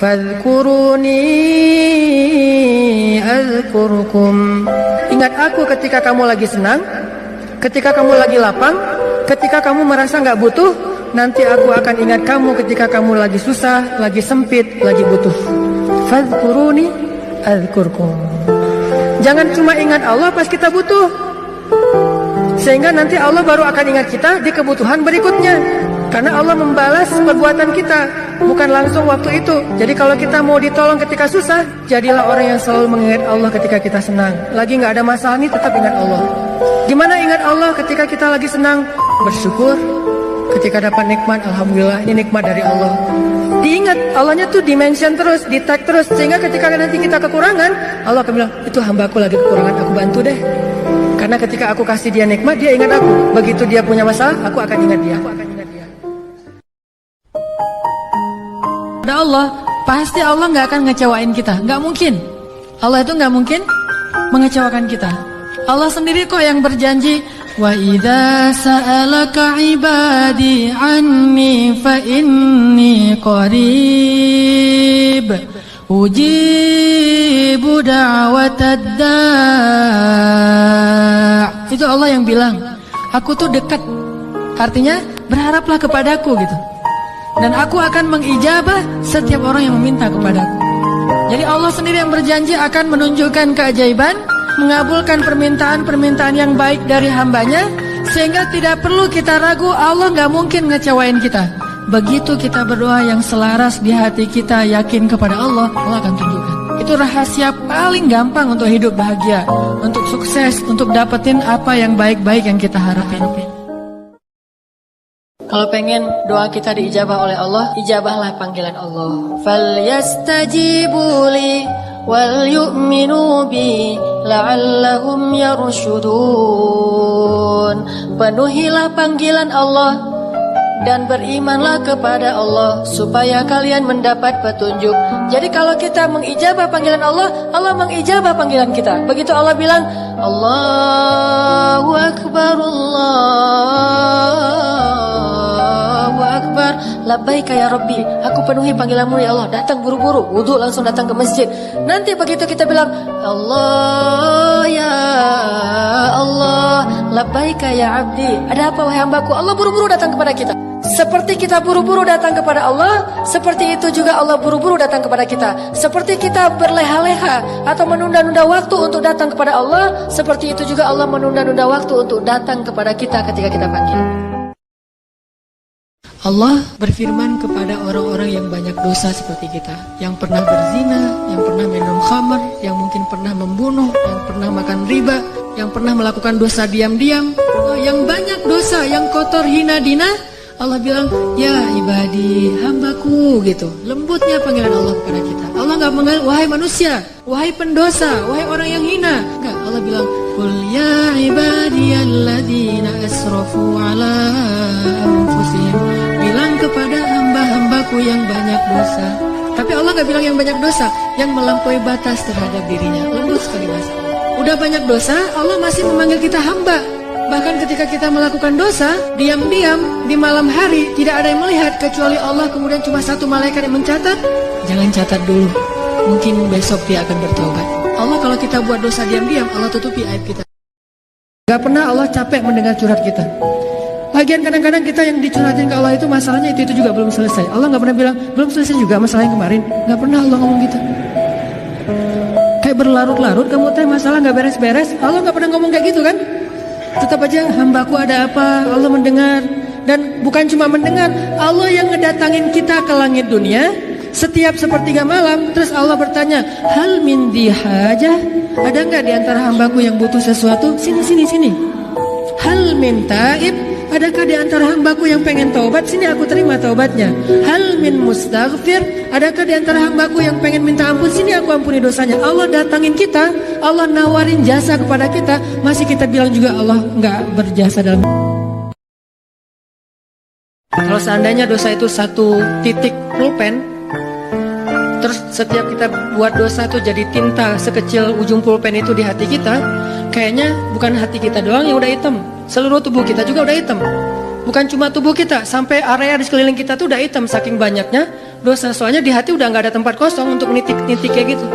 Fadhkuruni azkurkum. Ingat aku ketika kamu lagi senang, ketika kamu lagi lapang, ketika kamu merasa gak butuh. Nanti aku akan ingat kamu ketika kamu lagi susah, lagi sempit, lagi butuh. Fadhkuruni azkurkum. Jangan cuma ingat Allah pas kita butuh, sehingga nanti Allah baru akan ingat kita di kebutuhan berikutnya. Karena Allah membalas perbuatan kita, bukan langsung waktu itu. Jadi kalau kita mau ditolong ketika susah, jadilah orang yang selalu mengingat Allah ketika kita senang. Lagi gak ada masalah nih, tetap ingat Allah. Gimana ingat Allah ketika kita lagi senang? Bersyukur. Ketika dapat nikmat, alhamdulillah, ini nikmat dari Allah. Diingat, Allahnya tuh dimention terus, di tag terus. Sehingga ketika nanti kita kekurangan, Allah akan bilang, itu hambaku lagi kekurangan, aku bantu deh. Karena ketika aku kasih dia nikmat, dia ingat aku. Begitu dia punya masalah, aku akan ingat dia. Ada Allah, pasti Allah gak akan ngecewain kita. Gak mungkin. Allah itu gak mungkin mengecewakan kita. Allah sendiri kok yang berjanji, wa idza sa'alaka ibadi anni fa inni qarib ujibu da'watad da'. Itu Allah yang bilang, aku tuh dekat. Artinya berharaplah kepadaku gitu. Dan aku akan mengijabah setiap orang yang meminta kepadaku. Jadi Allah sendiri yang berjanji akan menunjukkan keajaiban, mengabulkan permintaan-permintaan yang baik dari hambanya, sehingga tidak perlu kita ragu, Allah gak mungkin ngecewain kita. Begitu kita berdoa yang selaras di hati kita, yakin kepada Allah, Allah akan tunjukkan. Itu rahasia paling gampang untuk hidup bahagia, untuk sukses, untuk dapetin apa yang baik-baik yang kita harapin. Kalau pengen doa kita diijabah oleh Allah, ijabahlah panggilan Allah. Falyastajibu li wal yu'minu bi la'allahum yarshudun. Penuhilah panggilan Allah dan berimanlah kepada Allah supaya kalian mendapat petunjuk. Jadi kalau kita mengijabah panggilan Allah, Allah mengijabah panggilan kita. Begitu Allah bilang, Allahu Akbar, Allahu Akbar, labbaika ya Rabbi, aku penuhi panggilanmu ya Allah. Datang buru-buru, wudhu langsung datang ke masjid. Nanti begitu kita bilang, Allah ya Allah, labbaika ya abdi, ada apa wahai hambaku? Allah buru-buru datang kepada kita. Seperti kita buru-buru datang kepada Allah, seperti itu juga Allah buru-buru datang kepada kita. Seperti kita berleha-leha atau menunda-nunda waktu untuk datang kepada Allah, seperti itu juga Allah menunda-nunda waktu untuk datang kepada kita ketika kita panggil. Allah berfirman kepada orang-orang yang banyak dosa seperti kita, yang pernah berzina, yang pernah minum khamar, yang mungkin pernah membunuh, yang pernah makan riba, yang pernah melakukan dosa diam-diam, yang banyak dosa, yang kotor, hina, dina. Allah bilang, ya ibadi, hambaku gitu. Lembutnya panggilan Allah kepada kita. Allah gak menganggap, wahai manusia, wahai pendosa, wahai orang yang hina. Enggak, Allah bilang, qul ya ibadiyalladzina asrafu ala anfusihim. Bilang kepada hamba-hambaku yang banyak dosa. Tapi Allah gak bilang yang banyak dosa, yang melampaui batas terhadap dirinya. Lembut sekali bahasa Allah. Udah banyak dosa, Allah masih memanggil kita hamba. Bahkan ketika kita melakukan dosa, diam-diam di malam hari, tidak ada yang melihat kecuali Allah, kemudian cuma satu malaikat yang mencatat. Jangan catat dulu, mungkin besok dia akan bertobat. Allah kalau kita buat dosa diam-diam, Allah tutupi aib kita. Gak pernah Allah capek mendengar curhat kita. Lagian kadang-kadang kita yang dicurhatin ke Allah itu masalahnya itu juga belum selesai. Allah gak pernah bilang, belum selesai juga masalah yang kemarin. Gak pernah Allah ngomong gitu. Kayak berlarut-larut kamu teh masalah gak beres-beres. Allah gak pernah ngomong kayak gitu kan. Tetap aja hambaku ada apa, Allah mendengar. Dan bukan cuma mendengar, Allah yang ngedatangin kita ke langit dunia setiap sepertiga malam. Terus Allah bertanya, hal min dihajah, ada nggak di antara hambaku yang butuh sesuatu? Sini. Hal min taib, adakah di antara hambaku yang pengen taubat? Sini aku terima taubatnya. Hal min mustaghfir, adakah di antara hambaku yang pengen minta ampun? Sini aku ampuni dosanya. Allah datangin kita, Allah nawarin jasa kepada kita, masih kita bilang juga Allah nggak berjasa dalam. Kalau seandainya dosa itu satu titik pulpen, terus setiap kita buat dosa itu jadi tinta sekecil ujung pulpen itu di hati kita, kayaknya bukan hati kita doang yang udah hitam, seluruh tubuh kita juga udah hitam. Bukan cuma tubuh kita, sampai area di sekeliling kita tuh udah hitam saking banyaknya dosa. Soalnya di hati udah nggak ada tempat kosong untuk nitik-nitik kayak gitu.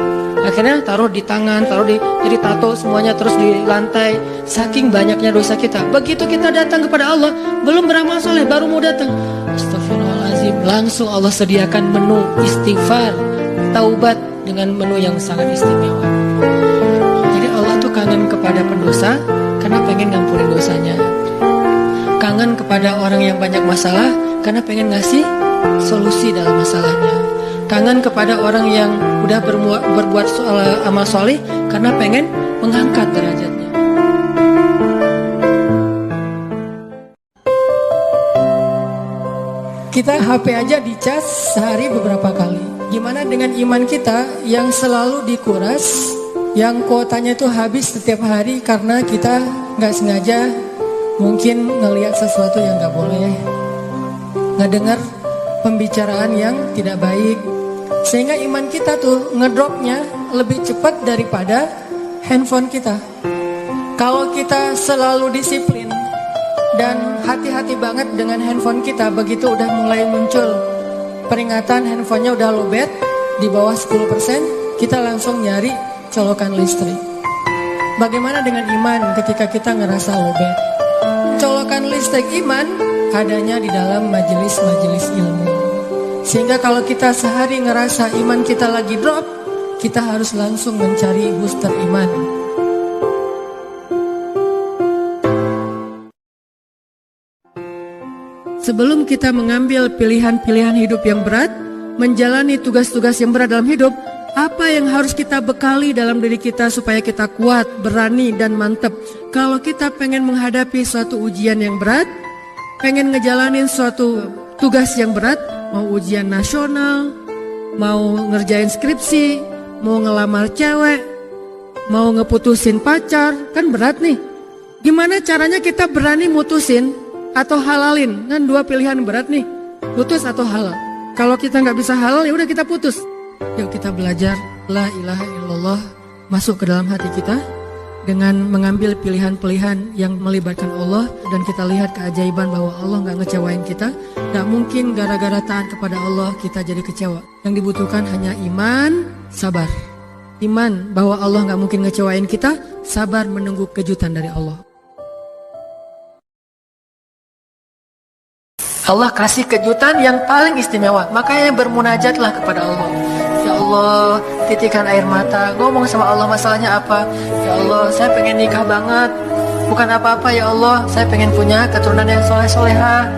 Akhirnya taruh di tangan, jadi tato semuanya, terus di lantai. Saking banyaknya dosa kita. Begitu kita datang kepada Allah, belum beramal soleh, baru mau datang, astagfirullahaladzim, langsung Allah sediakan menu istighfar, taubat dengan menu yang sangat istimewa. Jadi Allah tuh kangen kepada pendosa karena pengen ngampunin dosanya. Kangen kepada orang yang banyak masalah karena pengen ngasih solusi dalam masalahnya. Kangen kepada orang yang udah berbuat amal soleh karena pengen mengangkat derajatnya. Kita HP aja dicas sehari beberapa kali. Gimana dengan iman kita yang selalu dikuras, yang kuotanya itu habis setiap hari karena kita nggak sengaja mungkin ngelihat sesuatu yang gak boleh, ngedengar pembicaraan yang tidak baik, sehingga iman kita tuh ngedropnya lebih cepat daripada handphone kita. Kalau kita selalu disiplin dan hati-hati banget dengan handphone kita, begitu udah mulai muncul peringatan handphonenya udah lowbat di bawah 10%, kita langsung nyari colokan listrik. Bagaimana dengan iman ketika kita ngerasa lowbat? Colokan listrik iman adanya di dalam majelis-majelis ilmu. Sehingga kalau kita sehari ngerasa iman kita lagi drop, kita harus langsung mencari booster iman. Sebelum kita mengambil pilihan-pilihan hidup yang berat, menjalani tugas-tugas yang berat dalam hidup, apa yang harus kita bekali dalam diri kita supaya kita kuat, berani, dan mantap? Kalau kita pengen menghadapi suatu ujian yang berat, pengen ngejalanin suatu tugas yang berat, mau ujian nasional, mau ngerjain skripsi, mau ngelamar cewek, mau ngeputusin pacar, kan berat nih. Gimana caranya kita berani mutusin atau halalin? Kan dua pilihan berat nih, putus atau halal. Kalau kita nggak bisa halal, ya udah kita putus. Yuk kita belajar la ilaha illallah masuk ke dalam hati kita dengan mengambil pilihan-pilihan yang melibatkan Allah, dan kita lihat keajaiban bahwa Allah gak ngecewain kita. Gak mungkin gara-gara taat kepada Allah kita jadi kecewa. Yang dibutuhkan hanya iman, sabar. Iman bahwa Allah gak mungkin ngecewain kita, sabar menunggu kejutan dari Allah. Allah kasih kejutan yang paling istimewa, makanya bermunajatlah kepada Allah. Ya Allah, titikkan air mata, ngomong sama Allah masalahnya apa. Ya Allah, saya pengen nikah banget, bukan apa-apa ya Allah, saya pengen punya keturunan yang soleh-soleha.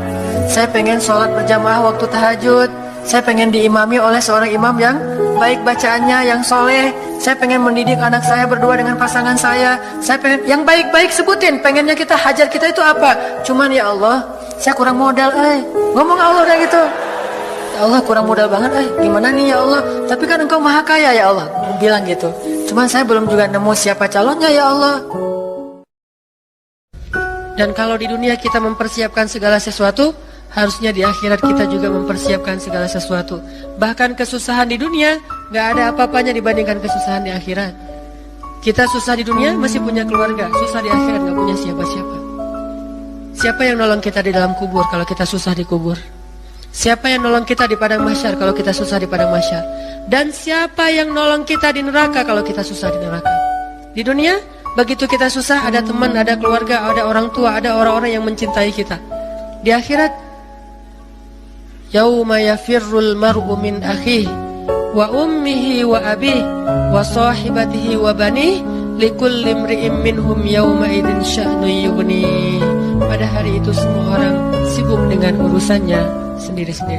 Saya pengen sholat berjamaah waktu tahajud. Saya pengen diimami oleh seorang imam yang baik bacaannya, yang soleh. Saya pengen mendidik anak saya berdua dengan pasangan saya. Saya pengen yang baik-baik, sebutin pengennya kita, hajat kita itu apa. Cuman ya Allah, saya kurang modal, ngomong Allah kayak gitu. Ya Allah, kurang modal banget, gimana nih ya Allah? Tapi kan Engkau maha kaya ya Allah, bilang gitu. Cuman saya belum juga nemu siapa calonnya ya Allah. Dan kalau di dunia kita mempersiapkan segala sesuatu, harusnya di akhirat kita juga mempersiapkan segala sesuatu. Bahkan kesusahan di dunia gak ada apa-apanya dibandingkan kesusahan di akhirat. Kita susah di dunia masih punya keluarga, susah di akhirat gak punya siapa-siapa. Siapa yang nolong kita di dalam kubur kalau kita susah di kubur? Siapa yang nolong kita di padang mahsyar kalau kita susah di padang mahsyar? Dan siapa yang nolong kita di neraka kalau kita susah di neraka? Di dunia, begitu kita susah, ada teman, ada keluarga, ada orang tua, ada orang-orang yang mencintai kita. Di akhirat, yauma yafirrul mar'u min akhihi wa ummihi wa abihi wa sahibatihi wa banihi likulli imri'in minhum yauma idzin sya'nun yughni. Pada hari itu semua orang sibuk dengan urusannya sendiri-sendiri.